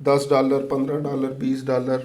$10، $15، $20،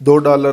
$2،